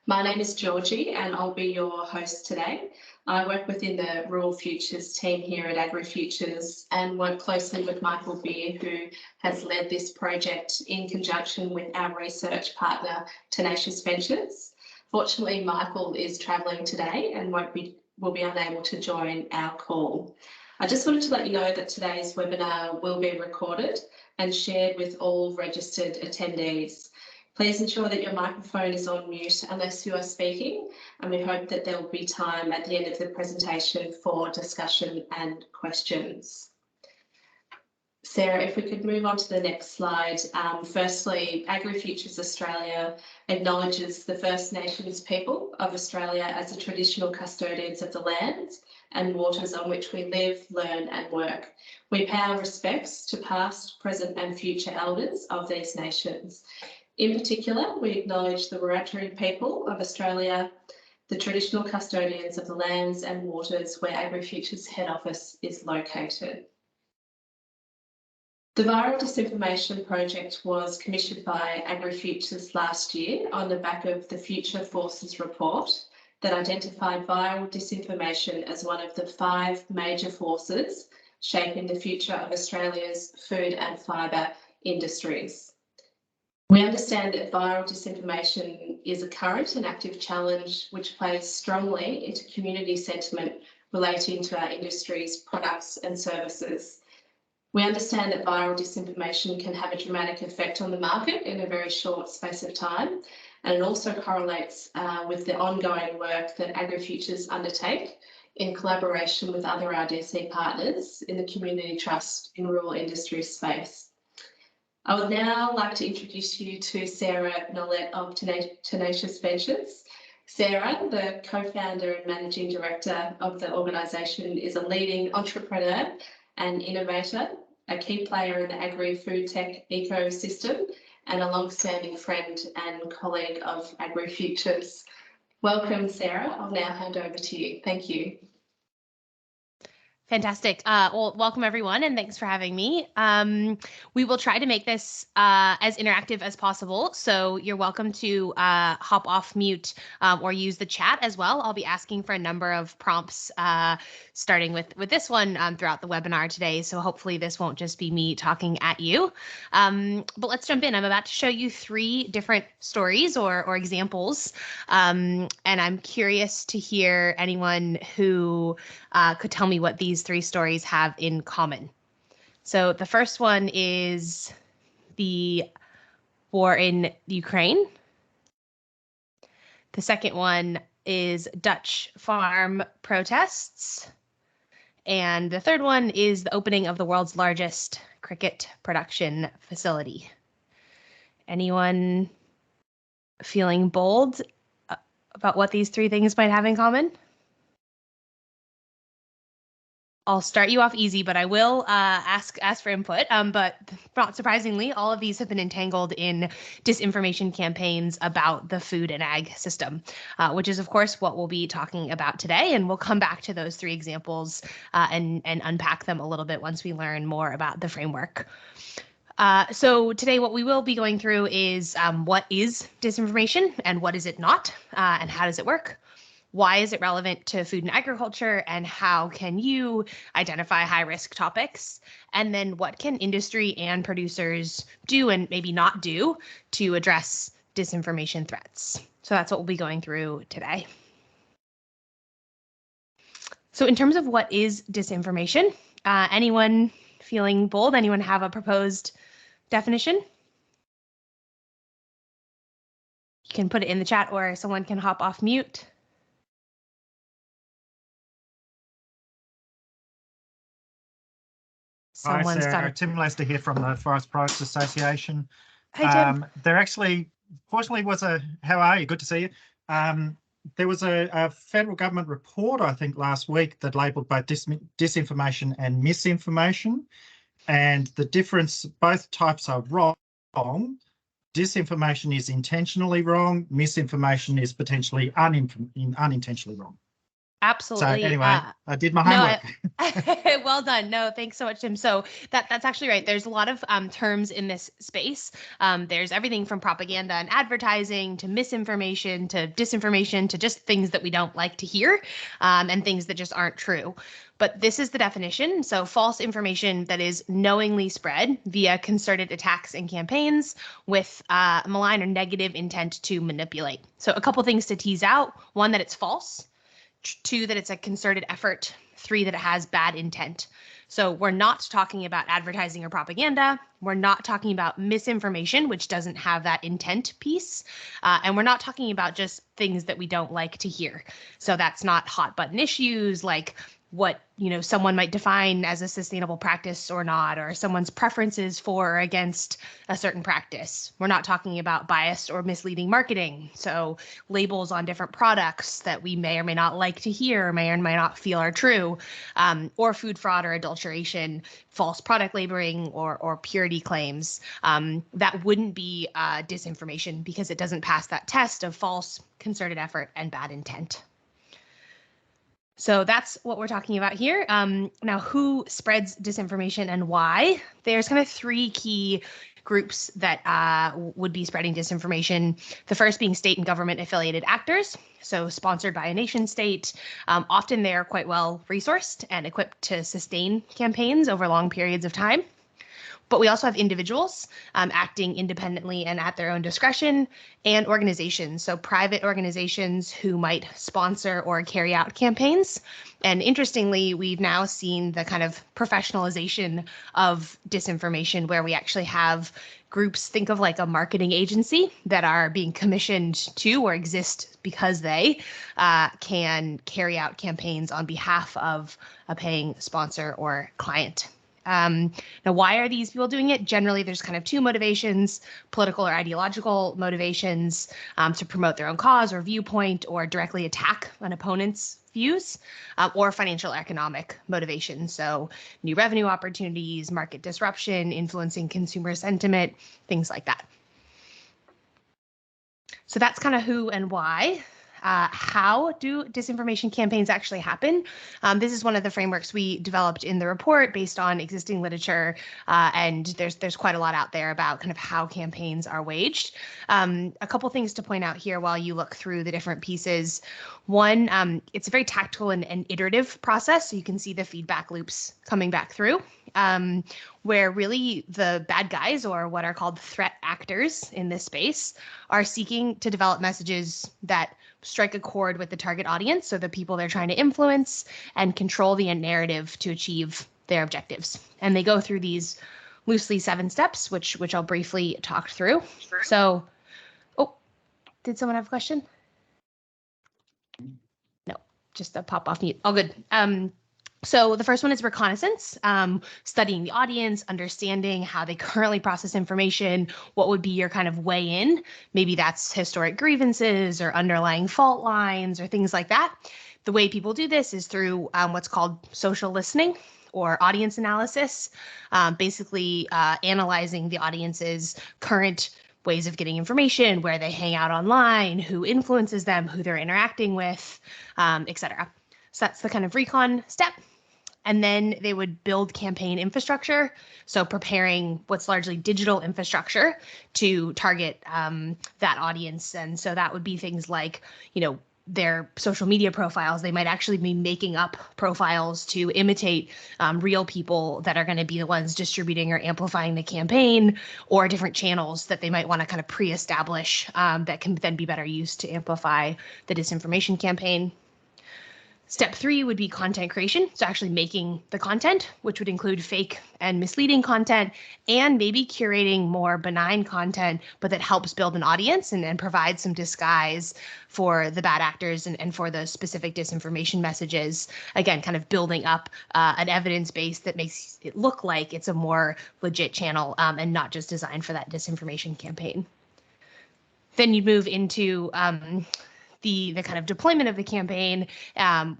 My name is Georgie and I'll be your host today. I work within the Rural Futures team here at AgriFutures and work closely with Michael Beer, who has led this project in conjunction with our research partner, Tenacious Ventures. Fortunately, Michael is travelling today and will be unable to join our call. I just wanted to let you know that today's webinar will be recorded and shared with all registered attendees. Please ensure that your microphone is on mute unless you are speaking, and we hope that there will be time at the end of the presentation for discussion and questions. Sarah, if we could move on to the next slide. Firstly, AgriFutures Australia acknowledges the First Nations people of Australia as the traditional custodians of the lands and waters on which we live, learn and work. We pay our respects to past, present and future elders of these nations. In particular, we acknowledge the Wiradjuri people of Australia, the traditional custodians of the lands and waters where AgriFutures head office is located. The Viral Disinformation project was commissioned by AgriFutures last year on the back of the Future Forces report that identified viral disinformation as one of the 5 major forces shaping the future of Australia's food and fibre industries. We understand that viral disinformation is a current and active challenge which plays strongly into community sentiment relating to our industry's products and services. We understand that viral disinformation can have a dramatic effect on the market in a very short space of time, and it also correlates with the ongoing work that AgriFutures undertake in collaboration with other RDC partners in the community trust in rural industry space. I would now like to introduce you to Sarah Nolet of Tenacious Ventures. Sarah, the co-founder and managing director of the organisation, is a leading entrepreneur and innovator, a key player in the agri-food tech ecosystem, and a long-standing friend and colleague of AgriFutures. Welcome, Sarah. I'll now hand over to you. Thank you. Fantastic. Well, welcome everyone, and thanks for having me. We will try to make this as interactive as possible, so you're welcome to hop off mute or use the chat as well. I'll be asking for a number of prompts, starting with this one throughout the webinar today, so hopefully this won't just be me talking at you. But let's jump in. I'm about to show you 3 different stories or examples, and I'm curious to hear anyone who could tell me what these 3 stories have in common. So the first one is the war in Ukraine. The second one is Dutch farm protests. And the third one is the opening of the world's largest cricket production facility. Anyone feeling bold about what these 3 things might have in common? I'll start you off easy, but I will ask for input. But not surprisingly, all of these have been entangled in disinformation campaigns about the food and ag system, which is, of course, what we'll be talking about today. And we'll come back to those 3 examples and unpack them a little bit once we learn more about the framework. So today, what we will be going through is what is disinformation and what is it not, and how does it work? Why is it relevant to food and agriculture, and how can you identify high-risk topics? And then what can industry and producers do and maybe not do to address disinformation threats? So that's what we'll be going through today. So in terms of what is disinformation, anyone feeling bold? Anyone have a proposed definition? You can put it in the chat or someone can hop off mute. Hi, Sarah. Tim Lester here from the Forest Products Association. Hi, Tim. There actually, fortunately, was a, how are you? Good to see you. There was a federal government report, I think, last week that labelled both disinformation and misinformation. And the difference, both types are wrong. Disinformation is intentionally wrong. Misinformation is potentially unintentionally wrong. Absolutely. So anyway, I did my No, homework. well done. No, thanks so much, Tim. So that's actually right. There's a lot of terms in this space. There's everything from propaganda and advertising to misinformation to disinformation to just things that we don't like to hear and things that just aren't true. But this is the definition. So false information that is knowingly spread via concerted attacks and campaigns with malign or negative intent to manipulate. So a couple things to tease out. One, that it's false. 2, that it's a concerted effort. 3, that it has bad intent. So we're not talking about advertising or propaganda. We're not talking about misinformation, which doesn't have that intent piece. And we're not talking about just things that we don't like to hear. So that's not hot button issues like what someone might define as a sustainable practice or not, or someone's preferences for or against a certain practice. We're not talking about biased or misleading marketing. So labels on different products that we may or may not like to hear, may or may not feel are true, or food fraud or adulteration, false product labeling or purity claims. That wouldn't be disinformation because it doesn't pass that test of false, concerted effort, and bad intent. So that's what we're talking about here. Now, who spreads disinformation and why? There's kind of 3 key groups that would be spreading disinformation. The first being state and government affiliated actors, so sponsored by a nation state. Often they're quite well resourced and equipped to sustain campaigns over long periods of time. But we also have individuals acting independently and at their own discretion, and organizations, so private organizations who might sponsor or carry out campaigns. And interestingly, we've now seen the kind of professionalization of disinformation where we actually have groups, think of like a marketing agency, that are being commissioned to or exist because they can carry out campaigns on behalf of a paying sponsor or client. Now, why are these people doing it? Generally, there's kind of 2 motivations: political or ideological motivations to promote their own cause or viewpoint or directly attack an opponent's views, or financial or economic motivations. So new revenue opportunities, market disruption, influencing consumer sentiment, things like that. So that's kind of who and why. How do disinformation campaigns actually happen? This is one of the frameworks we developed in the report based on existing literature, and there's quite a lot out there about kind of how campaigns are waged. A couple things to point out here while you look through the different pieces. One, it's a very tactical and iterative process, so you can see the feedback loops coming back through, where really the bad guys, or what are called threat actors in this space, are seeking to develop messages that strike a chord with the target audience, so the people they're trying to influence, and control the narrative to achieve their objectives. And they go through these loosely 7 steps, which I'll briefly talk through. So, oh, did someone have a question? No, just a pop off mute. All good. So the first one is reconnaissance, studying the audience, understanding how they currently process information, what would be your kind of way in. Maybe that's historic grievances or underlying fault lines or things like that. The way people do this is through what's called social listening or audience analysis, basically analyzing the audience's current ways of getting information, where they hang out online, who influences them, who they're interacting with, etc. So that's the kind of recon step. And then they would build campaign infrastructure, so preparing what's largely digital infrastructure to target that audience. And so that would be things like, their social media profiles. They might actually be making up profiles to imitate real people that are going to be the ones distributing or amplifying the campaign, or different channels that they might want to kind of pre-establish that can then be better used to amplify the disinformation campaign. Step 3 would be content creation, so actually making the content, which would include fake and misleading content, and maybe curating more benign content, but that helps build an audience and provide some disguise for the bad actors and for the specific disinformation messages. Again, kind of building up an evidence base that makes it look like it's a more legit channel and not just designed for that disinformation campaign. Then you move into the kind of deployment of the campaign,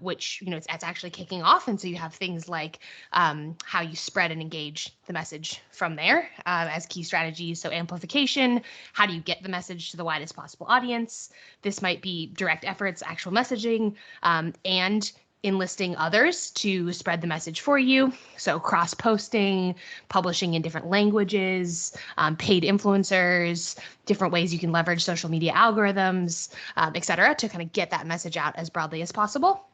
which, it's actually kicking off. And so you have things like how you spread and engage the message from there as key strategies. So amplification, how do you get the message to the widest possible audience? This might be direct efforts, actual messaging, and enlisting others to spread the message for you. So cross-posting, publishing in different languages, paid influencers, different ways you can leverage social media algorithms, et cetera, to kind of get that message out as broadly as possible.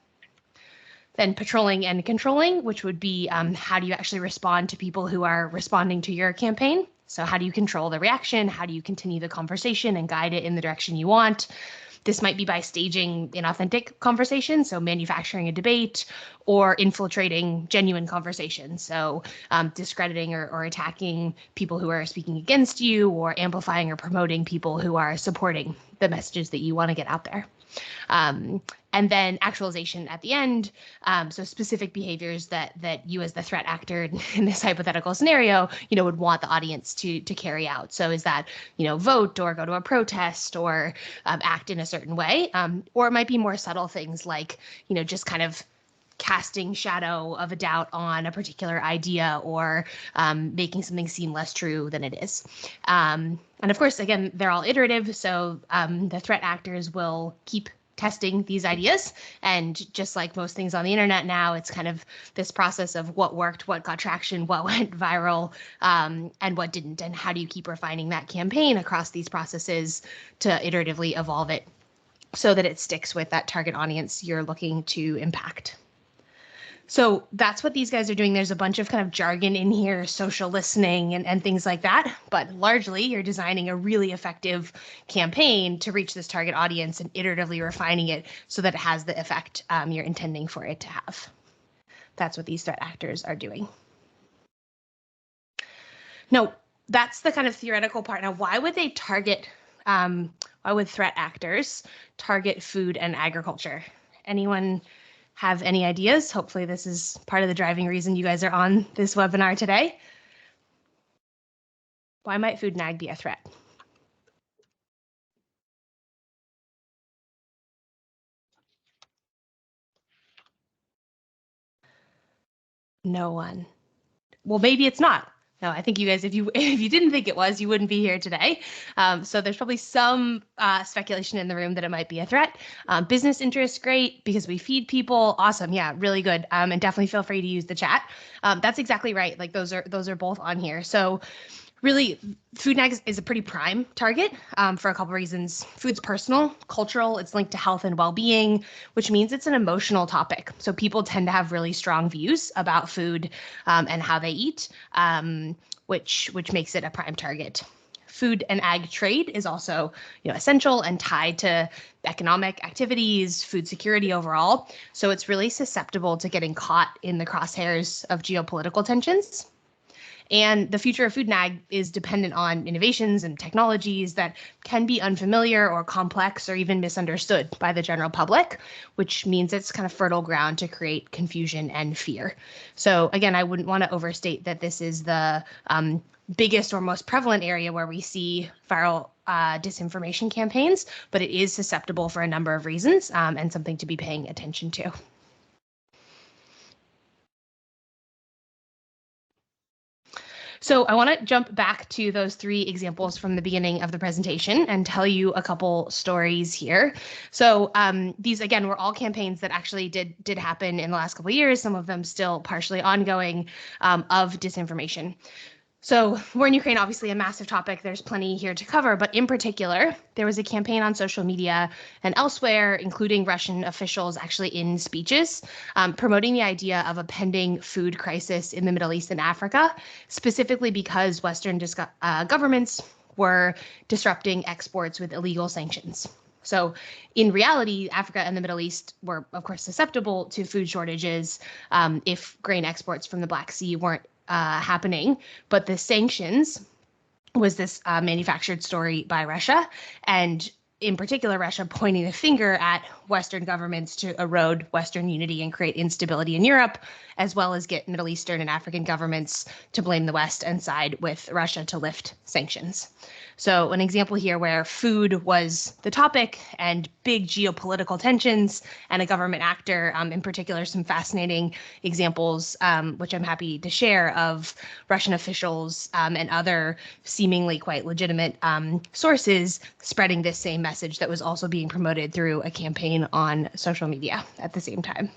Then patrolling and controlling, which would be how do you actually respond to people who are responding to your campaign? So how do you control the reaction? How do you continue the conversation and guide it in the direction you want? This might be by staging inauthentic conversation, so manufacturing a debate, or infiltrating genuine conversation, so discrediting or attacking people who are speaking against you, or amplifying or promoting people who are supporting the messages that you want to get out there. And then actualization at the end, so specific behaviors that you as the threat actor in this hypothetical scenario, would want the audience to carry out. So is that, vote or go to a protest or act in a certain way, or it might be more subtle things like, just kind of casting shadow of a doubt on a particular idea or making something seem less true than it is. And of course, again, they're all iterative, so the threat actors will keep testing these ideas. And just like most things on the internet now, it's kind of this process of what worked, what got traction, what went viral, and what didn't. And how do you keep refining that campaign across these processes to iteratively evolve it so that it sticks with that target audience you're looking to impact? So that's what these guys are doing. There's a bunch of kind of jargon in here, social listening and things like that. But largely, you're designing a really effective campaign to reach this target audience and iteratively refining it so that it has the effect you're intending for it to have. That's what these threat actors are doing. Now, that's the kind of theoretical part. Now, why would they target, why would threat actors target food and agriculture? Anyone have any ideas? Hopefully this is part of the driving reason you guys are on this webinar today. Why might food and ag be a threat? No one. Well, maybe it's not. No, I think you guys, if you didn't think it was, you wouldn't be here today. So there's probably some speculation in the room that it might be a threat. Business interests, great, because we feed people. Awesome, yeah, really good. And definitely feel free to use the chat. That's exactly right. Like those are both on here. So really, food and ag is a pretty prime target for a couple reasons. Food's personal, cultural, it's linked to health and well-being, which means it's an emotional topic. So people tend to have really strong views about food and how they eat, which makes it a prime target. Food and ag trade is also essential and tied to economic activities, food security overall. So it's really susceptible to getting caught in the crosshairs of geopolitical tensions. And the future of food and ag is dependent on innovations and technologies that can be unfamiliar or complex or even misunderstood by the general public, which means it's kind of fertile ground to create confusion and fear. So again, I wouldn't want to overstate that this is the biggest or most prevalent area where we see viral disinformation campaigns, but it is susceptible for a number of reasons and something to be paying attention to. So I want to jump back to those three examples from the beginning of the presentation and tell you a couple stories here. So these, again, were all campaigns that actually did happen in the last couple of years, some of them still partially ongoing, of disinformation. So war in Ukraine, obviously a massive topic. There's plenty here to cover, but in particular, there was a campaign on social media and elsewhere, including Russian officials actually in speeches, promoting the idea of a pending food crisis in the Middle East and Africa, specifically because Western governments were disrupting exports with illegal sanctions. So in reality, Africa and the Middle East were, of course, susceptible to food shortages if grain exports from the Black Sea weren't happening, but the sanctions was this manufactured story by Russia, and in particular, Russia pointing the finger at Western governments to erode Western unity and create instability in Europe, as well as get Middle Eastern and African governments to blame the West and side with Russia to lift sanctions. So an example here where food was the topic and big geopolitical tensions and a government actor, in particular, some fascinating examples, which I'm happy to share, of Russian officials and other seemingly quite legitimate sources spreading this same message that was also being promoted through a campaign on social media at the same time.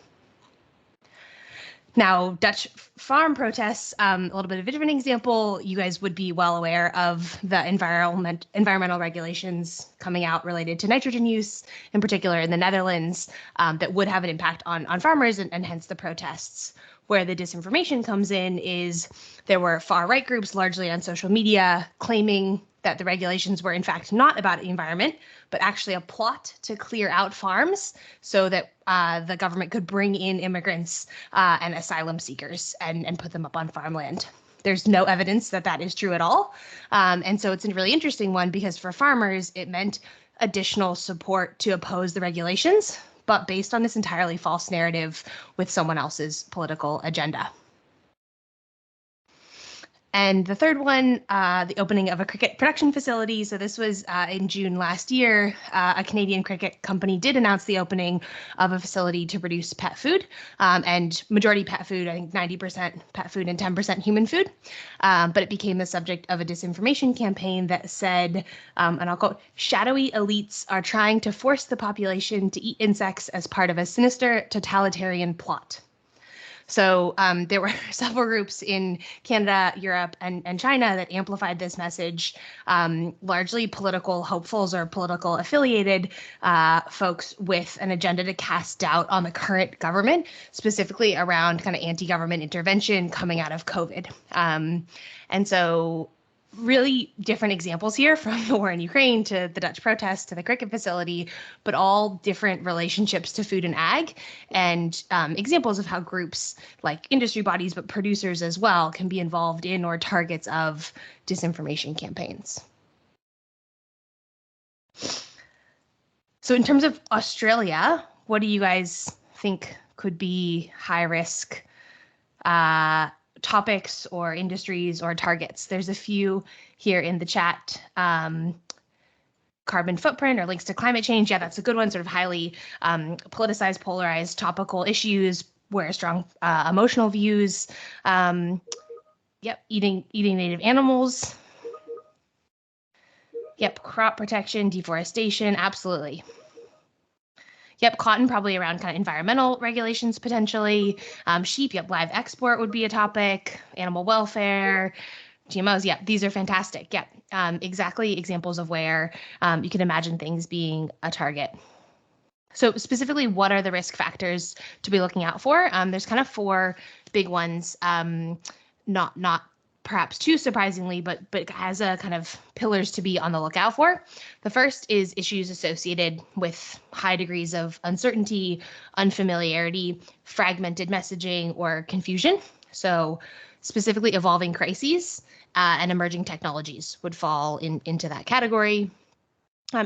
Now, Dutch farm protests, a little bit of a different example. You guys would be well aware of the environmental regulations coming out related to nitrogen use, in particular in the Netherlands, that would have an impact on farmers and hence the protests. Where the disinformation comes in is there were far-right groups, largely on social media, claiming that the regulations were in fact not about the environment, but actually a plot to clear out farms so that the government could bring in immigrants and asylum seekers and put them up on farmland. There's no evidence that that is true at all. And so it's a really interesting one because for farmers, it meant additional support to oppose the regulations, but based on this entirely false narrative with someone else's political agenda. And the third one, the opening of a cricket production facility. So this was in June last year. A Canadian cricket company did announce the opening of a facility to produce pet food, and majority pet food, I think 90% pet food and 10% human food. But it became the subject of a disinformation campaign that said, and I'll quote, "Shadowy elites are trying to force the population to eat insects as part of a sinister totalitarian plot." So there were several groups in Canada, Europe, and China that amplified this message, largely political hopefuls or political affiliated folks with an agenda to cast doubt on the current government, specifically around kind of anti-government intervention coming out of COVID. And so really different examples here, from the war in Ukraine to the Dutch protests to the cricket facility, but all different relationships to food and ag, and examples of how groups like industry bodies, but producers as well, can be involved in or targets of disinformation campaigns. So in terms of Australia, what do you guys think could be high risk topics or industries or targets? There's a few here in the chat. Carbon footprint or links to climate change. Yeah, that's a good one. Sort of highly politicized, polarized, topical issues where strong emotional views. Yep, eating native animals. Yep, crop protection, deforestation, absolutely. Yep, cotton probably around kind of environmental regulations potentially. Sheep, yep, live export would be a topic. Animal welfare, GMOs, yep, these are fantastic. Yep, exactly examples of where you can imagine things being a target. So specifically, what are the risk factors to be looking out for? There's kind of four big ones, not perhaps too surprisingly, but as a kind of pillars to be on the lookout for. The first is issues associated with high degrees of uncertainty, unfamiliarity, fragmented messaging, or confusion. So specifically evolving crises and emerging technologies would fall into that category.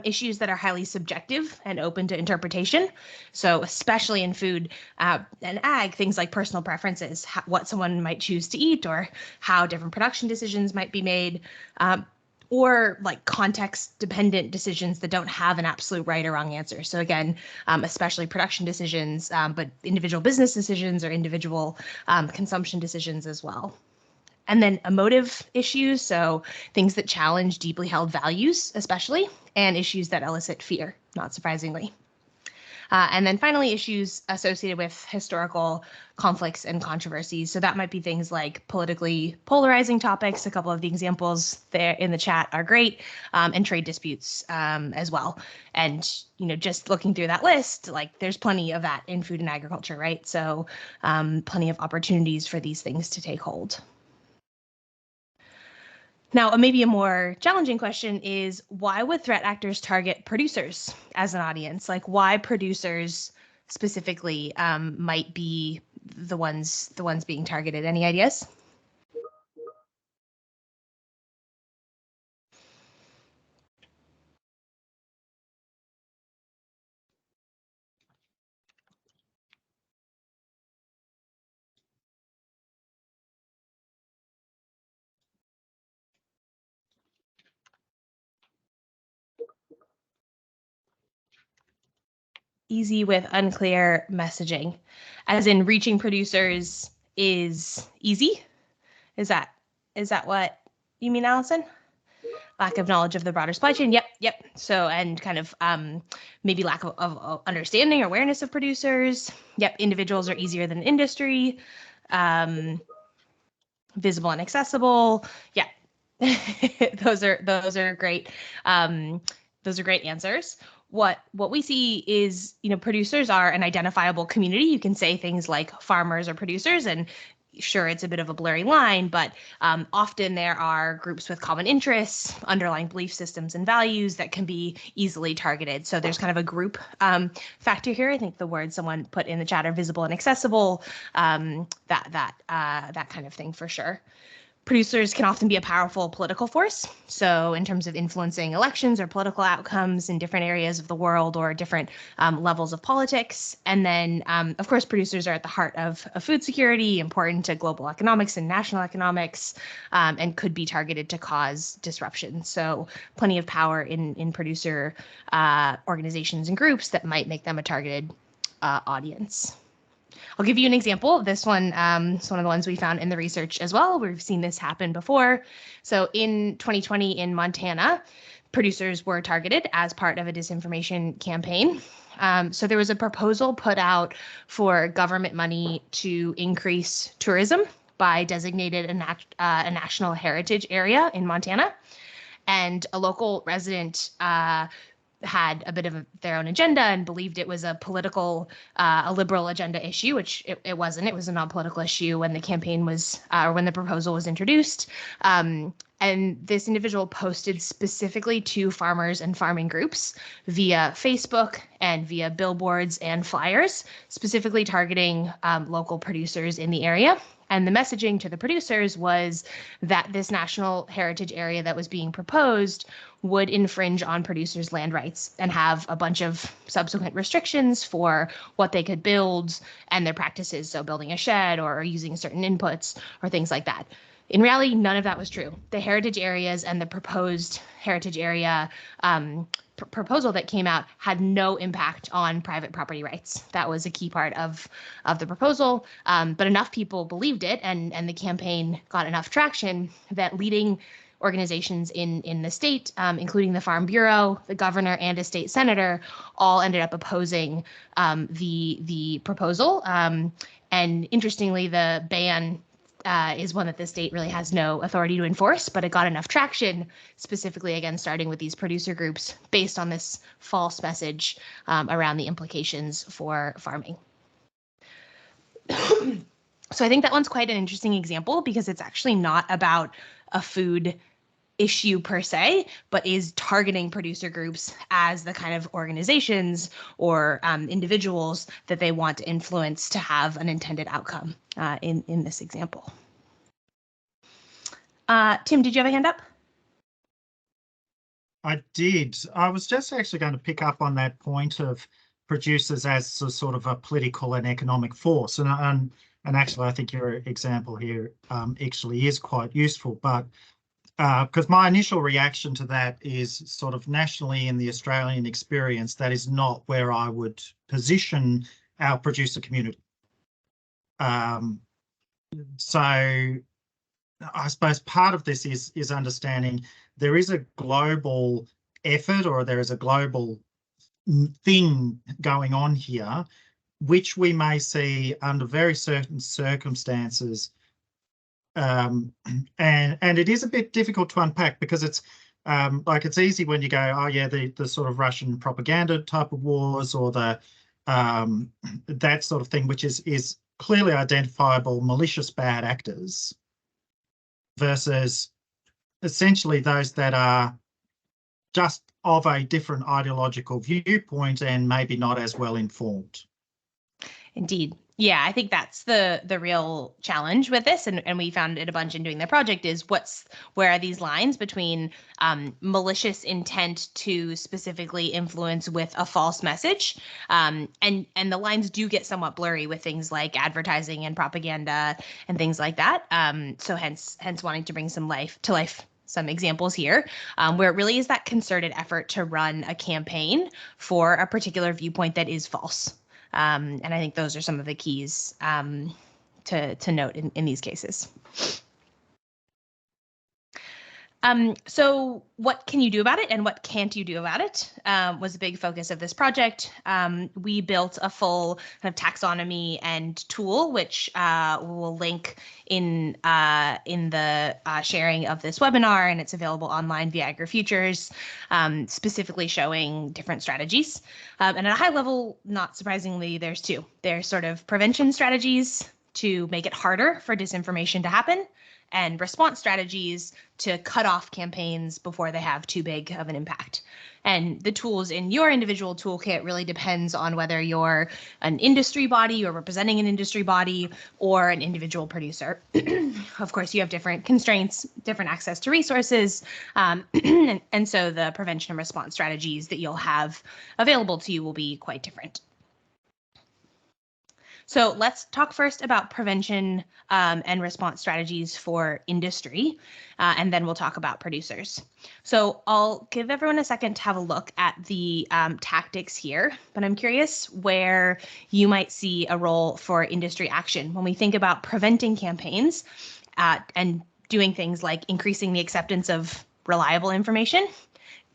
Issues that are highly subjective and open to interpretation. So especially in food and ag, things like personal preferences, what someone might choose to eat or how different production decisions might be made, or like context dependent decisions that don't have an absolute right or wrong answer. So again, especially production decisions, but individual business decisions or individual consumption decisions as well. And then emotive issues, so things that challenge deeply held values, especially, and issues that elicit fear, not surprisingly. And then finally, issues associated with historical conflicts and controversies. So that might be things like politically polarizing topics. A couple of the examples there in the chat are great, and trade disputes as well. And, you know, just looking through that list, like there's plenty of that in food and agriculture, right? So plenty of opportunities for these things to take hold. Now, maybe a more challenging question is, why would threat actors target producers as an audience? Like, why producers specifically might be the ones being targeted? Any ideas? Easy with unclear messaging, as in reaching producers is easy. Is that what you mean, Allison? Lack of knowledge of the broader supply chain. Yep. So, and kind of maybe lack of understanding or awareness of producers. Yep. Individuals are easier than industry. Visible and accessible. Yeah, those are great. Those are great answers. What we see is, producers are an identifiable community. You can say things like farmers or producers, and sure, it's a bit of a blurry line, but often there are groups with common interests, underlying belief systems and values that can be easily targeted. So there's kind of a group factor here. I think the word someone put in the chat are visible and accessible, that kind of thing for sure. Producers can often be a powerful political force. So in terms of influencing elections or political outcomes in different areas of the world or different levels of politics. And then, of course, producers are at the heart of food security, important to global economics and national economics, and could be targeted to cause disruption. So plenty of power in producer organizations and groups that might make them a targeted audience. I'll give you an example. This one is one of the ones we found in the research as well. We've seen this happen before. So in 2020 in Montana, producers were targeted as part of a disinformation campaign. So there was a proposal put out for government money to increase tourism by designated a national heritage area in Montana. And a local resident had a bit of their own agenda and believed it was a political, a liberal agenda issue, which it wasn't. It was a non-political issue when the campaign was, or when the proposal was introduced. And this individual posted specifically to farmers and farming groups via Facebook and via billboards and flyers, specifically targeting local producers in the area. And the messaging to the producers was that this national heritage area that was being proposed would infringe on producers' land rights and have a bunch of subsequent restrictions for what they could build and their practices. So building a shed or using certain inputs or things like that. In reality, none of that was true. The heritage areas and the proposed heritage area proposal that came out had no impact on private property rights. That was a key part of the proposal, but enough people believed it, and the campaign got enough traction that leading organizations in the state, including the Farm Bureau, the governor, and a state senator, all ended up opposing the proposal. And interestingly, the ban is one that the state really has no authority to enforce, but it got enough traction, specifically, again, starting with these producer groups based on this false message around the implications for farming. So I think that one's quite an interesting example because it's actually not about a food issue per se, but is targeting producer groups as the kind of organizations or individuals that they want to influence to have an intended outcome in this example. Tim, did you have a hand up? I did. I was just actually going to pick up on that point of producers as a sort of a political and economic force. And actually, I think your example here actually is quite useful. But because my initial reaction to that is sort of nationally in the Australian experience, that is not where I would position our producer community. So I suppose part of this is understanding there is a global effort or there is a global thing going on here, which we may see under very certain circumstances. And it is a bit difficult to unpack because it's like it's easy when you go, oh yeah, the sort of Russian propaganda type of wars or the that sort of thing, which is clearly identifiable malicious bad actors versus essentially those that are just of a different ideological viewpoint and maybe not as well informed. Indeed. Yeah, I think that's the real challenge with this, and we found it a bunch in doing the project, is where are these lines between malicious intent to specifically influence with a false message, and the lines do get somewhat blurry with things like advertising and propaganda and things like that. So hence wanting to bring some life to life. Some examples here where it really is that concerted effort to run a campaign for a particular viewpoint that is false. And I think those are some of the keys to note in these cases. So what can you do about it and what can't you do about it was a big focus of this project. We built a full kind of taxonomy and tool, which we'll link in the sharing of this webinar, and it's available online via AgriFutures, specifically showing different strategies. And at a high level, not surprisingly, there's two. There's sort of prevention strategies to make it harder for disinformation to happen, and response strategies to cut off campaigns before they have too big of an impact. And the tools in your individual toolkit really depends on whether you're an industry body or representing an industry body or an individual producer. Of course, you have different constraints, different access to resources, and so the prevention and response strategies that you'll have available to you will be quite different. So let's talk first about prevention and response strategies for industry, and then we'll talk about producers. So I'll give everyone a second to have a look at the tactics here, but I'm curious where you might see a role for industry action when we think about preventing campaigns and doing things like increasing the acceptance of reliable information,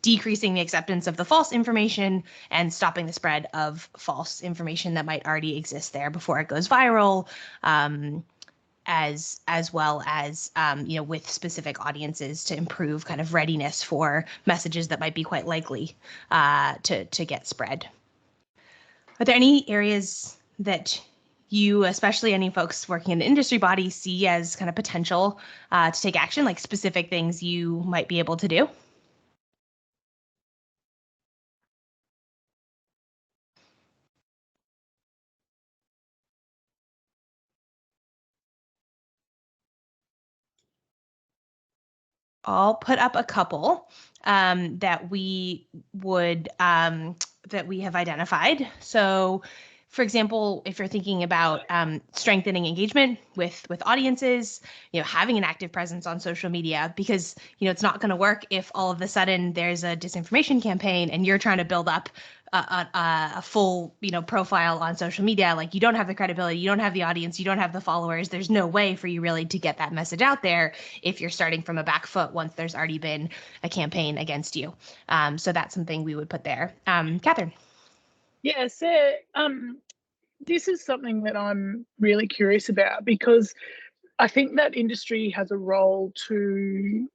decreasing the acceptance of the false information, and stopping the spread of false information that might already exist there before it goes viral, as well as with specific audiences to improve kind of readiness for messages that might be quite likely to get spread. Are there any areas that you, especially any folks working in the industry body, see as kind of potential to take action, like specific things you might be able to do? I'll put up a couple that we have identified. So, for example, if you're thinking about strengthening engagement with audiences, having an active presence on social media, because it's not going to work if all of a sudden there's a disinformation campaign and you're trying to build up a full profile on social media. Like, you don't have the credibility, you don't have the audience, you don't have the followers. There's no way for you really to get that message out there if you're starting from a back foot once there's already been a campaign against you. So that's something we would put there. Catherine. Yeah, so this is something that I'm really curious about, because I think that industry has a role to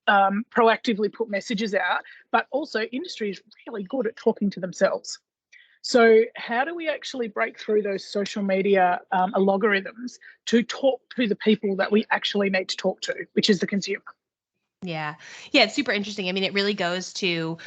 proactively put messages out, but also industry is really good at talking to themselves. So how do we actually break through those social media algorithms to talk to the people that we actually need to talk to, which is the consumer? Yeah, it's super interesting. I mean, it really goes to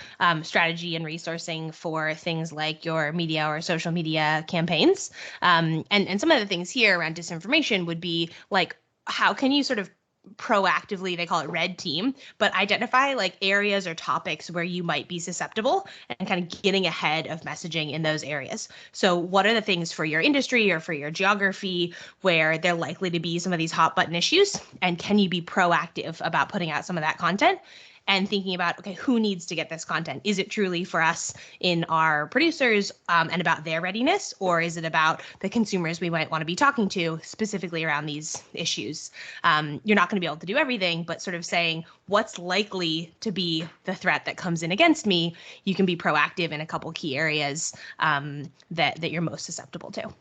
strategy and resourcing for things like your media or social media campaigns. And some of the things here around disinformation would be like, how can you sort of proactively, they call it red team, but identify like areas or topics where you might be susceptible and kind of getting ahead of messaging in those areas. So what are the things for your industry or for your geography where they're likely to be some of these hot button issues? And can you be proactive about putting out some of that content? And thinking about, okay, who needs to get this content? Is it truly for us in our producers and about their readiness, or is it about the consumers we might want to be talking to specifically around these issues? You're not going to be able to do everything, but sort of saying what's likely to be the threat that comes in against me, you can be proactive in a couple key areas that you're most susceptible to.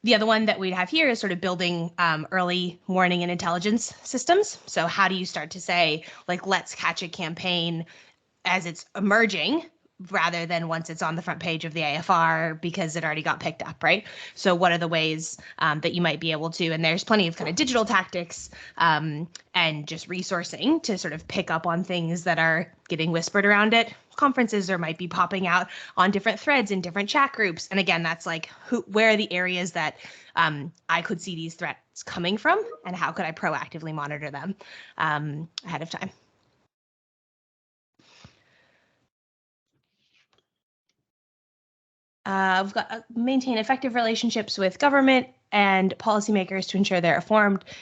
The other one that we'd have here is sort of building early warning and intelligence systems. So how do you start to say, like, let's catch a campaign as it's emerging rather than once it's on the front page of the AFR because it already got picked up, right? So what are the ways that you might be able to, and there's plenty of kind of digital tactics and just resourcing to sort of pick up on things that are getting whispered around at conferences or might be popping out on different threads in different chat groups. And again, that's like, where are the areas that I could see these threats coming from, and how could I proactively monitor them ahead of time? We've got maintain effective relationships with government and policymakers to ensure they're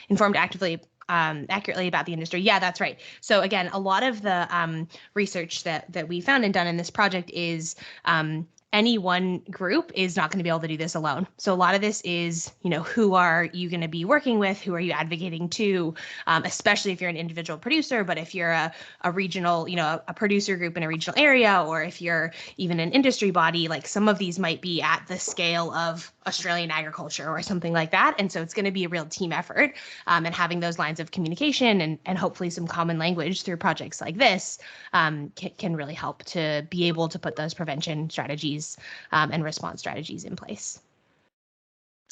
informed actively, accurately about the industry. Yeah, that's right. So again, a lot of the research that we found and done in this project is any one group is not going to be able to do this alone. So a lot of this is, who are you going to be working with? Who are you advocating to? Especially if you're an individual producer, but if you're a regional, a producer group in a regional area, or if you're even an industry body, like some of these might be at the scale of Australian agriculture or something like that. And so it's going to be a real team effort, and having those lines of communication and hopefully some common language through projects like this can really help to be able to put those prevention strategies and response strategies in place.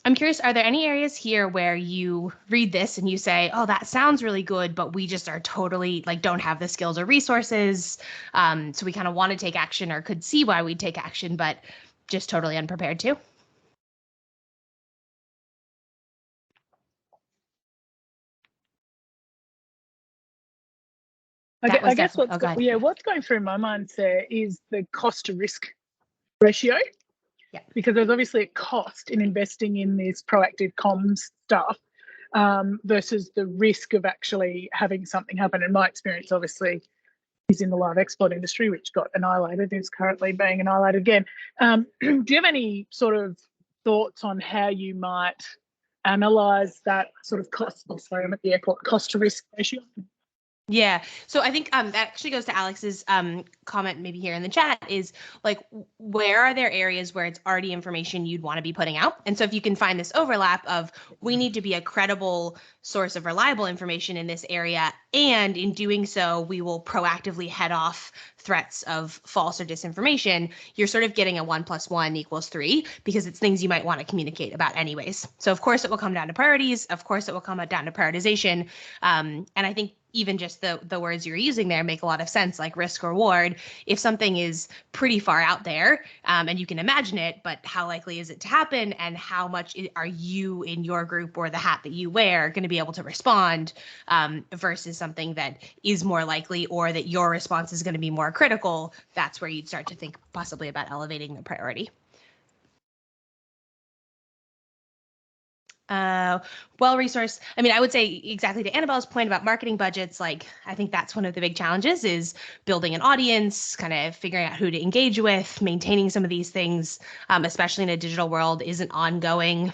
I'm curious, are there any areas here where you read this and you say, oh, that sounds really good, but we just are totally don't have the skills or resources. So we kind of want to take action or could see why we'd take action, but just totally unprepared to? I guess what's going through my mind there is the cost to risk ratio. Yeah. Because there's obviously a cost in investing in this proactive comms stuff versus the risk of actually having something happen. And my experience, obviously, is in the live export industry, which got annihilated, is currently being annihilated again. Do you have any sort of thoughts on how you might analyse that sort of cost? Oh, sorry, I'm at the airport. Cost to risk ratio. Yeah. So I think that actually goes to Alex's comment maybe here in the chat is where are there areas where it's already information you'd want to be putting out? And so if you can find this overlap of we need to be a credible source of reliable information in this area, and in doing so, we will proactively head off threats of false or disinformation, you're sort of getting a 1 + 1 = 3 because it's things you might want to communicate about anyways. So of course it will come down to priorities. Of course it will come down to prioritization. And I think even just the words you're using there make a lot of sense, like risk reward. If something is pretty far out there and you can imagine it, but how likely is it to happen, and how much are you in your group or the hat that you wear going to be able to respond versus something that is more likely or that your response is going to be more critical, that's where you'd start to think possibly about elevating the priority. Well-resourced. I mean, I would say exactly to Annabelle's point about marketing budgets, I think that's one of the big challenges is building an audience, kind of figuring out who to engage with, maintaining some of these things, especially in a digital world, is an ongoing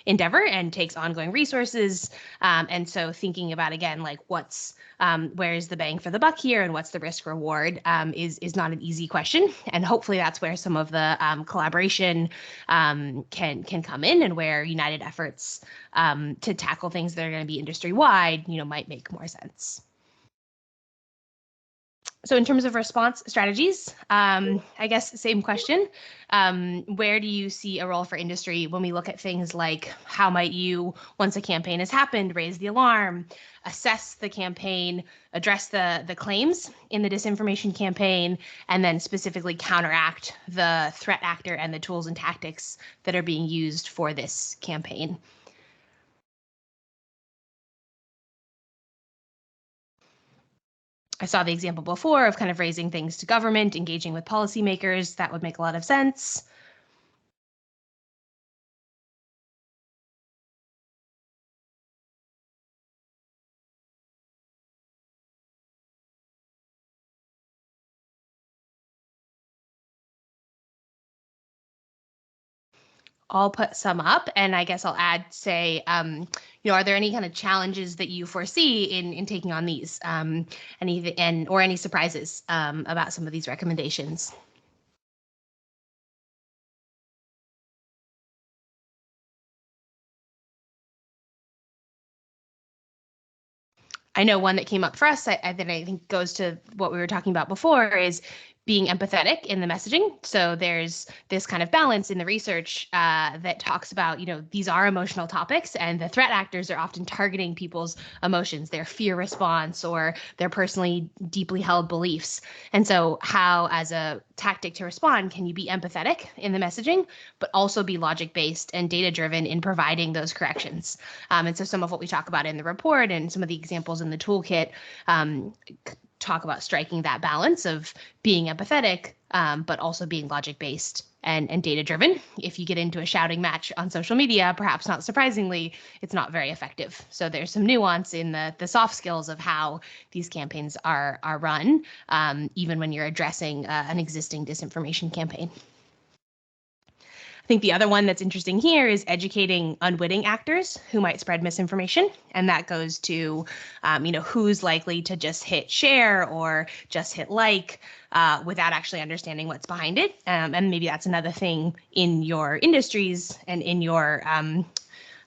endeavor and takes ongoing resources. And so thinking about, again, where's the bang for the buck here and what's the risk reward is not an easy question. And hopefully that's where some of the collaboration can come in, and where united efforts to tackle things that are going to be industry wide, might make more sense. So in terms of response strategies, I guess same question. Where do you see a role for industry when we look at things like how might you, once a campaign has happened, raise the alarm, assess the campaign, address the claims in the disinformation campaign, and then specifically counteract the threat actor and the tools and tactics that are being used for this campaign? I saw the example before of kind of raising things to government, engaging with policymakers. That would make a lot of sense. I'll put some up, and I guess I'll add, say, are there any kind of challenges that you foresee in taking on these, or any surprises about some of these recommendations? I know one that came up for us that I think goes to what we were talking about before is being empathetic in the messaging. So there's this kind of balance in the research that talks about, these are emotional topics, and the threat actors are often targeting people's emotions, their fear response, or their personally deeply held beliefs. And so how, as a tactic to respond, can you be empathetic in the messaging, but also be logic-based and data-driven in providing those corrections? And so some of what we talk about in the report and some of the examples in the toolkit talk about striking that balance of being empathetic, but also being logic-based and data-driven. If you get into a shouting match on social media, perhaps not surprisingly, it's not very effective. So there's some nuance in the soft skills of how these campaigns are run, even when you're addressing an existing disinformation campaign. think the other one that's interesting here is educating unwitting actors who might spread misinformation. And that goes to, who's likely to just hit share or just hit like without actually understanding what's behind it. And maybe that's another thing in your industries and in your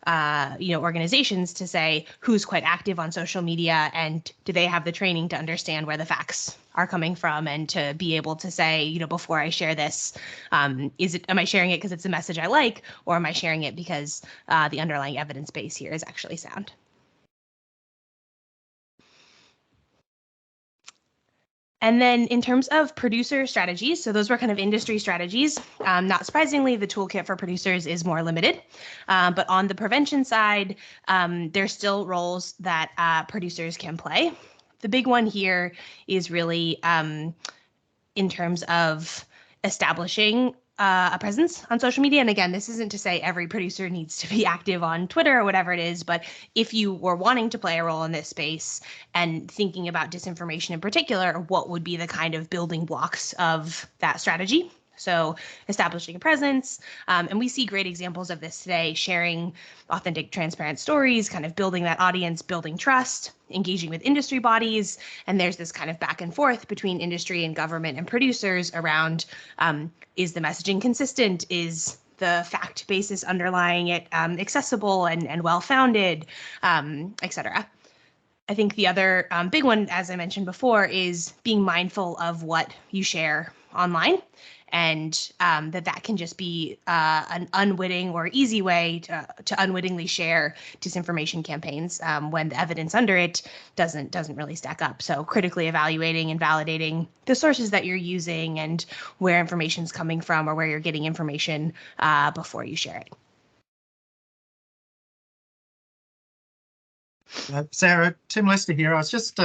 organizations to say who's quite active on social media and do they have the training to understand where the facts are coming from and to be able to say, before I share this, am I sharing it because it's a message I like, or am I sharing it because the underlying evidence base here is actually sound? And then in terms of producer strategies, so those were kind of industry strategies. Not surprisingly, the toolkit for producers is more limited. But on the prevention side, there's still roles that producers can play. The big one here is really in terms of establishing a presence on social media. And again, this isn't to say every producer needs to be active on Twitter or whatever it is, but if you were wanting to play a role in this space and thinking about disinformation in particular, what would be the kind of building blocks of that strategy? So establishing a presence, and we see great examples of this today, sharing authentic, transparent stories, kind of building that audience, building trust, engaging with industry bodies. And there's this kind of back and forth between industry and government and producers around, is the messaging consistent? Is the fact basis underlying it accessible and well-founded, et cetera? I think the other big one, as I mentioned before, is being mindful of what you share online, and that can just be an unwitting or easy way to unwittingly share disinformation campaigns when the evidence under it doesn't really stack up. So critically evaluating and validating the sources that you're using and where information's coming from or where you're getting information before you share it. Sarah, Tim Lester here. I was just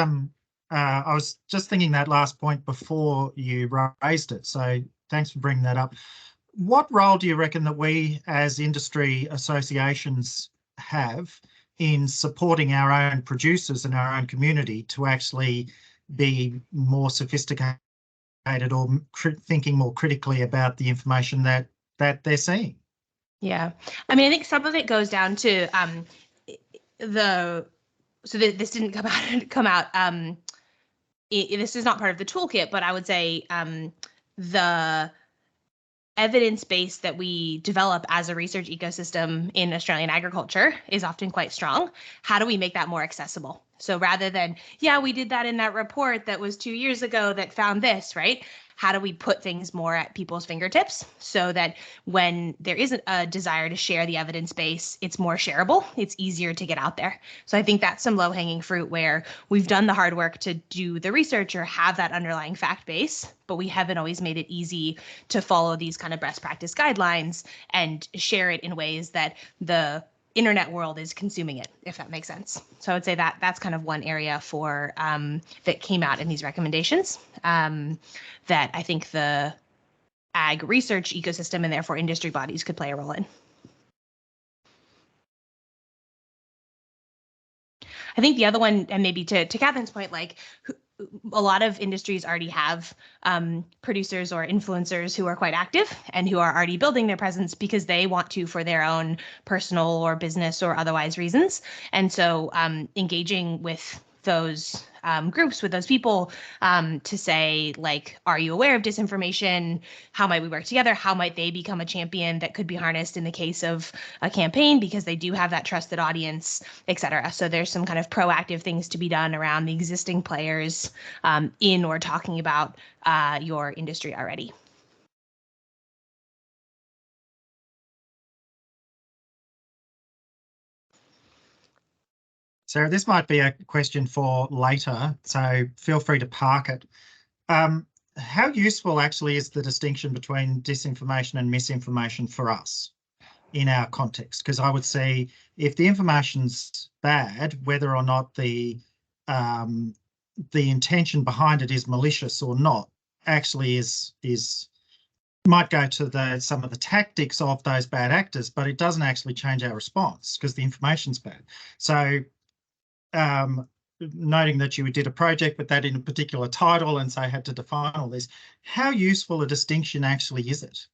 thinking that last point before you raised it. So thanks for bringing that up. What role do you reckon that we as industry associations have in supporting our own producers and our own community to actually be more sophisticated or thinking more critically about the information that they're seeing? Yeah, I mean, I think some of it goes down to this didn't come out. This is not part of the toolkit, but I would say the evidence base that we develop as a research ecosystem in Australian agriculture is often quite strong. How do we make that more accessible? So rather than, yeah, we did that in that report that was 2 years ago that found this, right? How do we put things more at people's fingertips so that when there isn't a desire to share the evidence base, it's more shareable, it's easier to get out there. So I think that's some low-hanging fruit where we've done the hard work to do the research or have that underlying fact base, but we haven't always made it easy to follow these kind of best practice guidelines and share it in ways that the internet world is consuming it, if that makes sense. So I would say that that's kind of one area for that came out in these recommendations that I think the ag research ecosystem and therefore industry bodies could play a role in. I think the other one, and maybe to Catherine's point, like a lot of industries already have producers or influencers who are quite active and who are already building their presence because they want to for their own personal or business or otherwise reasons. And so engaging with those groups, with those people to say, like, are you aware of disinformation? How might we work together? How might they become a champion that could be harnessed in the case of a campaign because they do have that trusted audience, et cetera. So there's some kind of proactive things to be done around the existing players in or talking about your industry already. Sarah, this might be a question for later, so feel free to park it. How useful actually is the distinction between disinformation and misinformation for us in our context? Because I would say if the information's bad, whether or not the intention behind it is malicious or not, actually might go to some of the tactics of those bad actors, but it doesn't actually change our response because the information's bad. So noting that you did a project with that in a particular title and so had to define all this, how useful a distinction actually is it?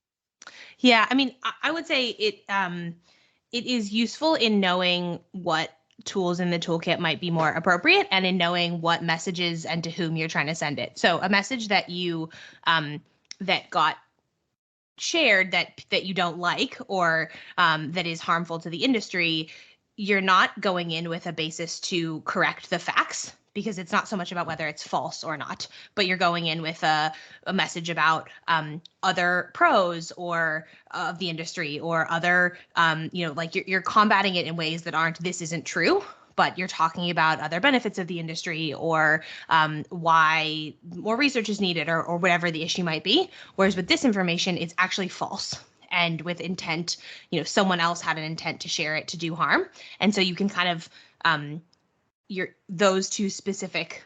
Yeah, I mean, I would say it is useful in knowing what tools in the toolkit might be more appropriate and in knowing what messages and to whom you're trying to send it. So a message that you that got shared that you don't like or that is harmful to the industry, you're not going in with a basis to correct the facts because it's not so much about whether it's false or not, but you're going in with a message about other pros or of the industry or other, like you're combating it in ways that aren't, this isn't true, but you're talking about other benefits of the industry or why more research is needed or whatever the issue might be. Whereas with disinformation, it's actually false. And with intent, someone else had an intent to share it to do harm. And so you can kind of, those two specific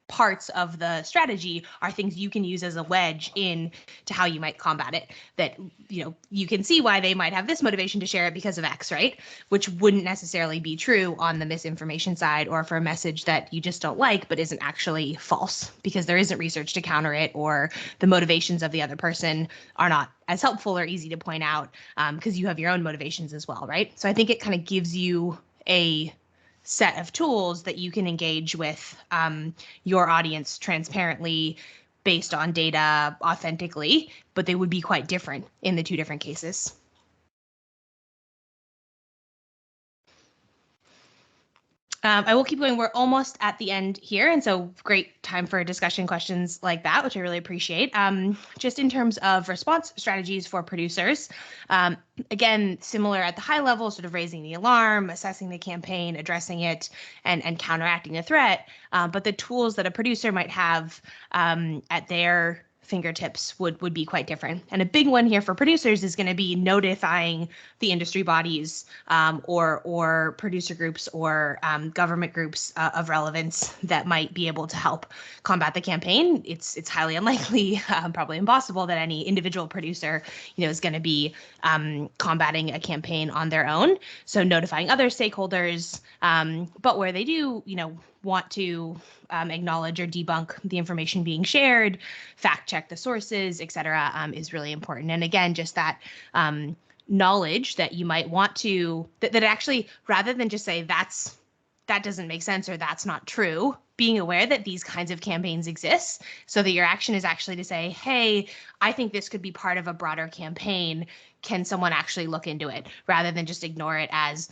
parts of the strategy are things you can use as a wedge in to how you might combat it, that you can see why they might have this motivation to share it because of X, right? Which wouldn't necessarily be true on the misinformation side or for a message that you just don't like but isn't actually false because there isn't research to counter it or the motivations of the other person are not as helpful or easy to point out because you have your own motivations as well, right? So I think it kind of gives you a set of tools that you can engage with your audience transparently based on data authentically, but they would be quite different in the two different cases. I will keep going. We're almost at the end here, and so great time for discussion questions like that, which I really appreciate. Just in terms of response strategies for producers, again, similar at the high level, sort of raising the alarm, assessing the campaign, addressing it, and counteracting the threat. But the tools that a producer might have at their fingertips would be quite different. And a big one here for producers is going to be notifying the industry bodies or producer groups or government groups of relevance that might be able to help combat the campaign. It's highly unlikely, probably impossible, that any individual producer is going to be combating a campaign on their own. So notifying other stakeholders, but where they do want to acknowledge or debunk the information being shared, fact check the sources, et cetera, is really important. And again, just that knowledge that you might want to, that actually, rather than just say that doesn't make sense or that's not true, being aware that these kinds of campaigns exist so that your action is actually to say, hey, I think this could be part of a broader campaign. Can someone actually look into it rather than just ignore it as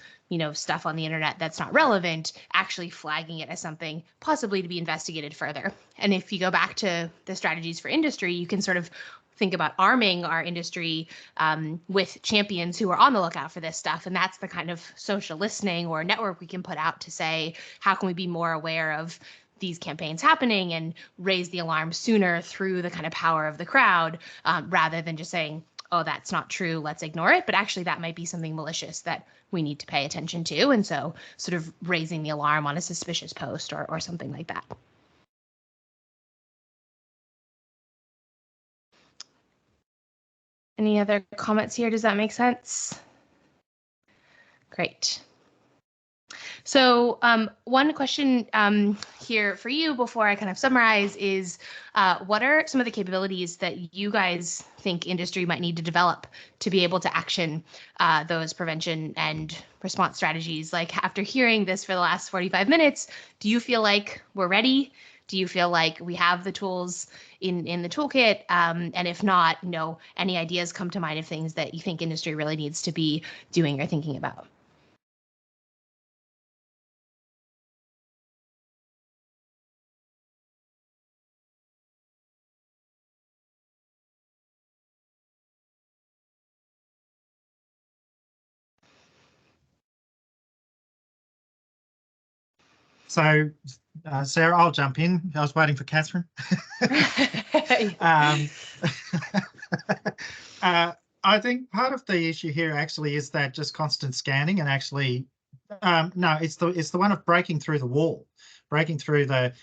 stuff on the internet that's not relevant, actually flagging it as something possibly to be investigated further. And if you go back to the strategies for industry, you can sort of think about arming our industry with champions who are on the lookout for this stuff. And that's the kind of social listening or network we can put out to say, how can we be more aware of these campaigns happening and raise the alarm sooner through the kind of power of the crowd, rather than just saying, oh, that's not true, let's ignore it. But actually, that might be something malicious that we need to pay attention to. And so sort of raising the alarm on a suspicious post or something like that. Any other comments here? Does that make sense? Great. So one question here for you before I kind of summarize is, what are some of the capabilities that you guys think industry might need to develop to be able to action those prevention and response strategies? Like, after hearing this for the last 45 minutes, do you feel like we're ready? Do you feel like we have the tools in the toolkit? And if not, any ideas come to mind of things that you think industry really needs to be doing or thinking about? So, Sarah, I'll jump in. I was waiting for Catherine. I think part of the issue here actually is that just constant scanning and actually, no, it's the one of breaking through the wall, breaking through that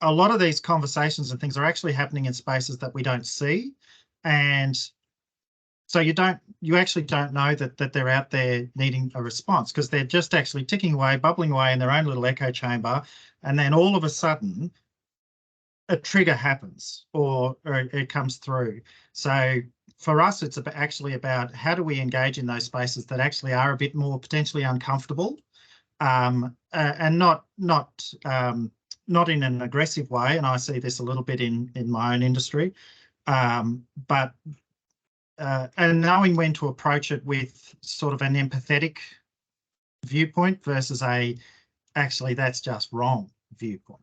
a lot of these conversations and things are actually happening in spaces that we don't see, and so you actually don't know that they're out there needing a response because they're just actually ticking away, bubbling away in their own little echo chamber, and then all of a sudden a trigger happens or it comes through. So for us, it's actually about how do we engage in those spaces that actually are a bit more potentially uncomfortable, and not in an aggressive way. And I see this a little bit in my own industry, but and knowing when to approach it with sort of an empathetic viewpoint versus actually that's just wrong viewpoint.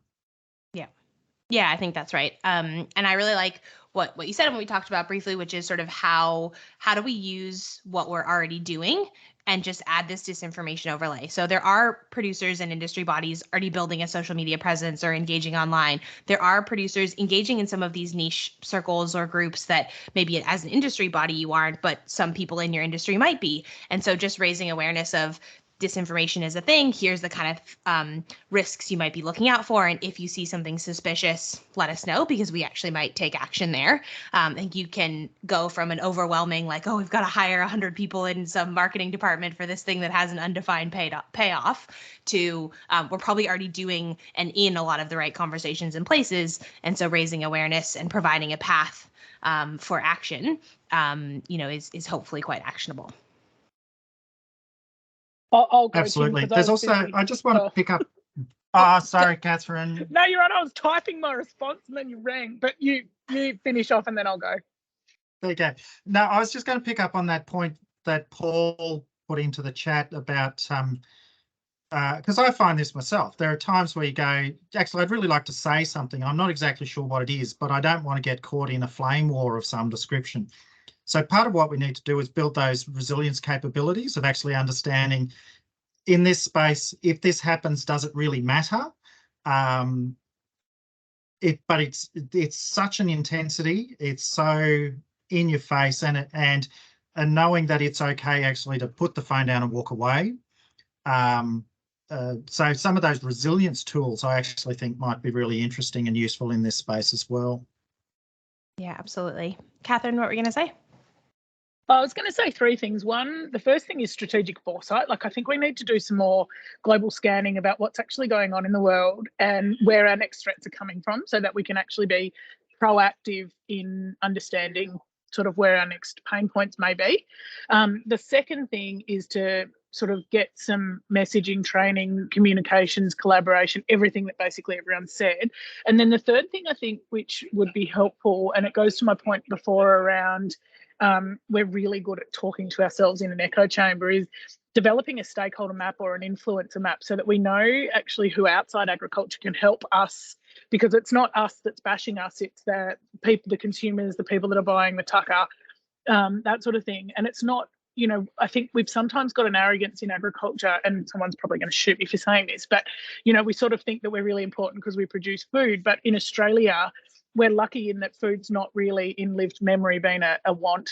Yeah, I think that's right. And I really like what you said and what we talked about briefly, which is sort of how do we use what we're already doing and just add this disinformation overlay. So there are producers and industry bodies already building a social media presence or engaging online. There are producers engaging in some of these niche circles or groups that maybe as an industry body you aren't, but some people in your industry might be. And so just raising awareness of disinformation is a thing. Here's the kind of risks you might be looking out for. And if you see something suspicious, let us know, because we actually might take action there. I think you can go from an overwhelming, like, oh, we've got to hire 100 people in some marketing department for this thing that has an undefined payoff, to we're probably already doing and in a lot of the right conversations and places. And so raising awareness and providing a path for action, is hopefully quite actionable. I'll go. Absolutely. Tim, There's also, I just want to pick up. Oh, sorry, Catherine. No, you're right. I was typing my response and then you rang, but you finish off and then I'll go. There you go. No, I was just going to pick up on that point that Paul put into the chat about, because I find this myself. There are times where you go, actually, I'd really like to say something. I'm not exactly sure what it is, but I don't want to get caught in a flame war of some description. So part of what we need to do is build those resilience capabilities of actually understanding in this space, if this happens, does it really matter? But it's such an intensity. It's so in your face, and knowing that it's okay actually to put the phone down and walk away. So some of those resilience tools I actually think might be really interesting and useful in this space as well. Yeah, absolutely. Catherine, what were you going to say? I was going to say three things. One, the first thing is strategic foresight. Like, I think we need to do some more global scanning about what's actually going on in the world and where our next threats are coming from, so that we can actually be proactive in understanding sort of where our next pain points may be. The second thing is to sort of get some messaging, training, communications, collaboration, everything that basically everyone said. And then the third thing I think which would be helpful, and it goes to my point before around we're really good at talking to ourselves in an echo chamber, is developing a stakeholder map or an influencer map so that we know actually who outside agriculture can help us, because it's not us that's bashing us, it's the people, the consumers, the people that are buying the tucker, that sort of thing. And it's not, I think we've sometimes got an arrogance in agriculture, and someone's probably going to shoot me for saying this, but, we sort of think that we're really important because we produce food. But in Australia, we're lucky in that food's not really in lived memory being a want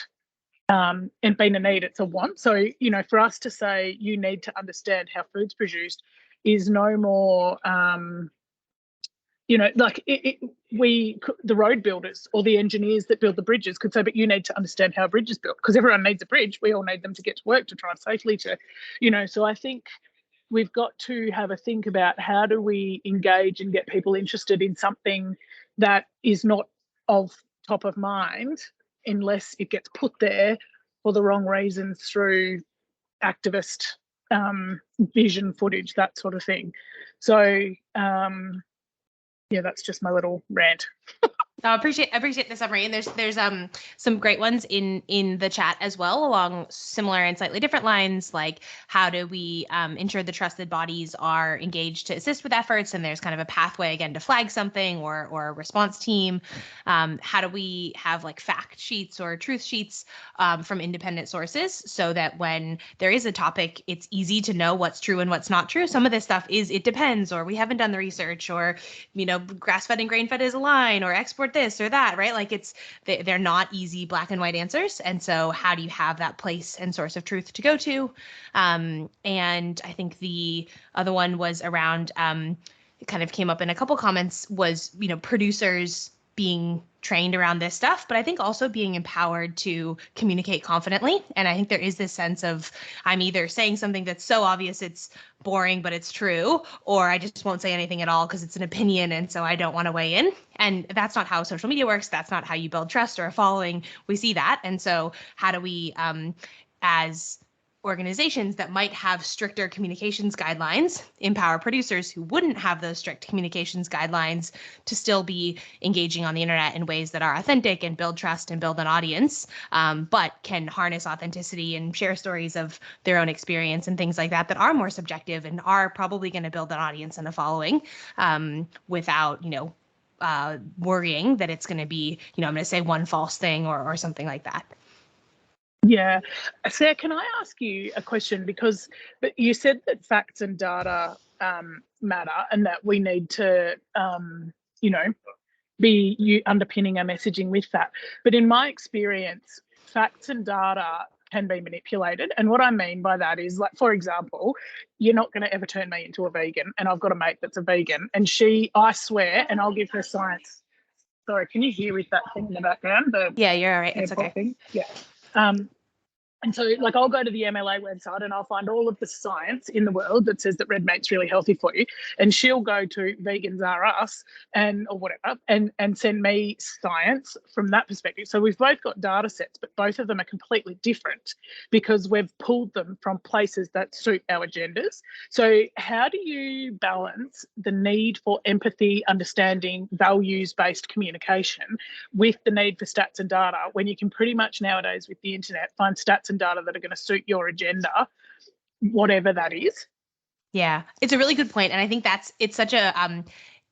and being a need, it's a want. So, for us to say you need to understand how food's produced is no more, the road builders or the engineers that build the bridges could say, but you need to understand how a bridge is built, because everyone needs a bridge. We all need them to get to work, to drive safely, so I think we've got to have a think about how do we engage and get people interested in something that is not of top of mind unless it gets put there for the wrong reasons through activist vision footage, that sort of thing. So that's just my little rant. I appreciate the summary, and there's some great ones in the chat as well along similar and slightly different lines, like how do we ensure the trusted bodies are engaged to assist with efforts, and there's kind of a pathway again to flag something or a response team. How do we have like fact sheets or truth sheets from independent sources so that when there is a topic, it's easy to know what's true and what's not true. Some of this stuff is it depends, or we haven't done the research, or grass-fed and grain-fed is a line, or export this or that, right? Like they're not easy black and white answers. And so how do you have that place and source of truth to go to? And I think the other one was around, it kind of came up in a couple comments, was, producers being trained around this stuff, but I think also being empowered to communicate confidently. And I think there is this sense of I'm either saying something that's so obvious it's boring, but it's true, or I just won't say anything at all because it's an opinion and so I don't want to weigh in. And that's not how social media works. That's not how you build trust or a following. We see that. And so how do we, as organizations that might have stricter communications guidelines empower producers who wouldn't have those strict communications guidelines to still be engaging on the internet in ways that are authentic and build trust and build an audience, but can harness authenticity and share stories of their own experience and things like that that are more subjective and are probably going to build an audience and a following without, worrying that it's going to be, I'm going to say one false thing or something like that. Yeah. Sarah, can I ask you a question? Because you said that facts and data matter and that we need to, be underpinning our messaging with that. But in my experience, facts and data can be manipulated. And what I mean by that is, like, for example, you're not going to ever turn me into a vegan. And I've got a mate that's a vegan and I swear, and I'll give her science. Sorry, can you hear with that thing in the background? Yeah, you're all right. It's okay. Thing? Yeah. And so, like, I'll go to the MLA website and I'll find all of the science in the world that says that red meat's really healthy for you. And she'll go to Vegans Are Us or whatever and send me science from that perspective. So we've both got data sets, but both of them are completely different because we've pulled them from places that suit our agendas. So how do you balance the need for empathy, understanding, values-based communication with the need for stats and data when you can pretty much nowadays with the internet find stats and data that are going to suit your agenda, whatever that is? Yeah, it's a really good point. And I think it's such a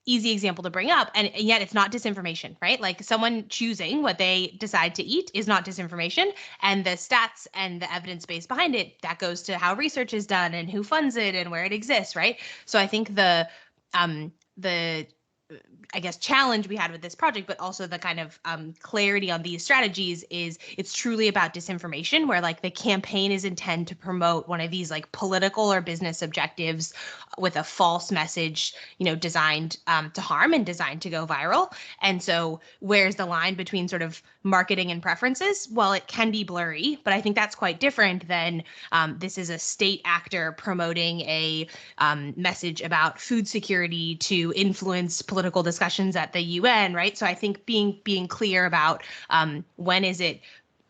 easy example to bring up. And yet it's not disinformation, right? Like someone choosing what they decide to eat is not disinformation. And the stats and the evidence base behind it, that goes to how research is done and who funds it and where it exists, right? So I think the I guess challenge we had with this project, but also the kind of clarity on these strategies is it's truly about disinformation, where like the campaign is intended to promote one of these like political or business objectives with a false message, designed to harm and designed to go viral. And so where's the line between sort of marketing and preferences? Well, it can be blurry, but I think that's quite different than this is a state actor promoting a message about food security to influence political discussions at the UN, right? So I think being clear about when is it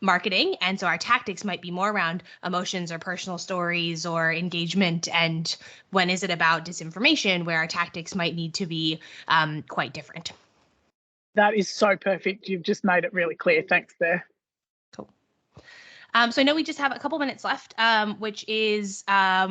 marketing, and so our tactics might be more around emotions or personal stories or engagement, and when is it about disinformation, where our tactics might need to be quite different. That is so perfect. You've just made it really clear. Thanks there. Cool. So I know we just have a couple minutes left, which is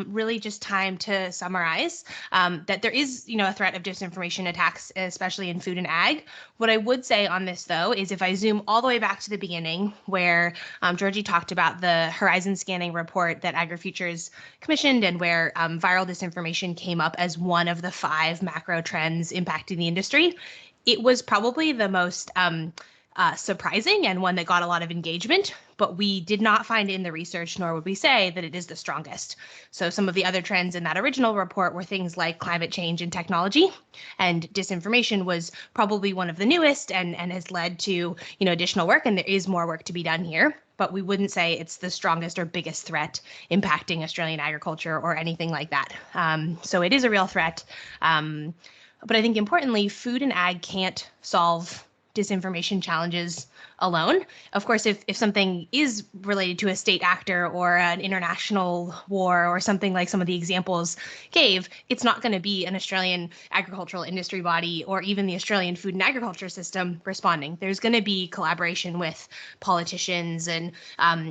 really just time to summarize that there is, a threat of disinformation attacks, especially in food and ag. What I would say on this, though, is if I zoom all the way back to the beginning, where Georgie talked about the horizon scanning report that AgriFutures commissioned and where viral disinformation came up as one of the 5 macro trends impacting the industry, it was probably the most surprising and one that got a lot of engagement, but we did not find in the research, nor would we say that it is the strongest. So some of the other trends in that original report were things like climate change and technology, and disinformation was probably one of the newest and has led to, additional work, and there is more work to be done here, but we wouldn't say it's the strongest or biggest threat impacting Australian agriculture or anything like that. So it is a real threat. But I think importantly, food and ag can't solve disinformation challenges alone. Of course, if something is related to a state actor or an international war or something like some of the examples gave, it's not going to be an Australian agricultural industry body or even the Australian food and agriculture system responding. There's going to be collaboration with politicians and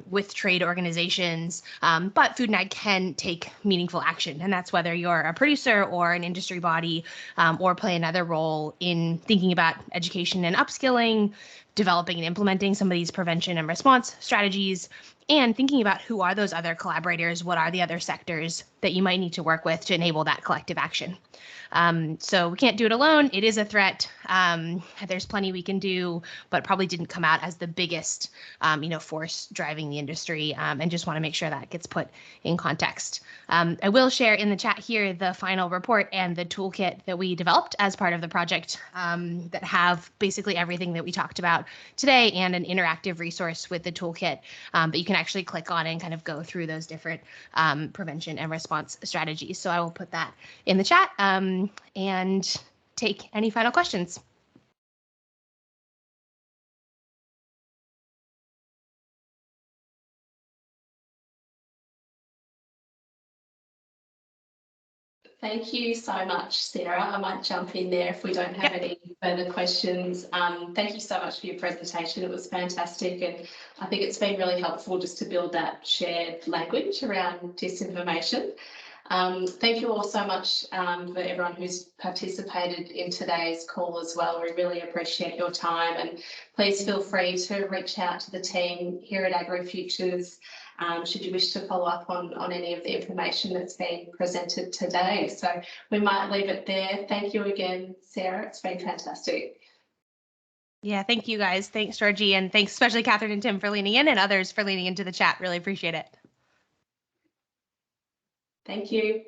with trade organizations, but food and ag can take meaningful action. And that's whether you're a producer or an industry body or play another role in thinking about education and upskilling, developing and implementing some of these prevention and response strategies, and thinking about who are those other collaborators, what are the other sectors that you might need to work with to enable that collective action. So we can't do it alone. It is a threat. There's plenty we can do, but probably didn't come out as the biggest, force driving the industry, and just want to make sure that gets put in context. I will share in the chat here the final report and the toolkit that we developed as part of the project, that have basically everything that we talked about today and an interactive resource with the toolkit that you can actually click on and kind of go through those different prevention and response strategies. So I will put that in the chat and take any final questions. Thank you so much, Sarah. I might jump in there if we don't have any further questions. Thank you so much for your presentation. It was fantastic, and I think it's been really helpful just to build that shared language around disinformation. Thank you all so much for everyone who's participated in today's call as well. We really appreciate your time, and please feel free to reach out to the team here at AgriFutures should you wish to follow up on any of the information that's been presented today. So we might leave it there. Thank you again, Sarah. It's been fantastic. Yeah, thank you guys. Thanks, Georgie, and thanks especially Catherine and Tim for leaning in, and others for leaning into the chat. Really appreciate it. Thank you.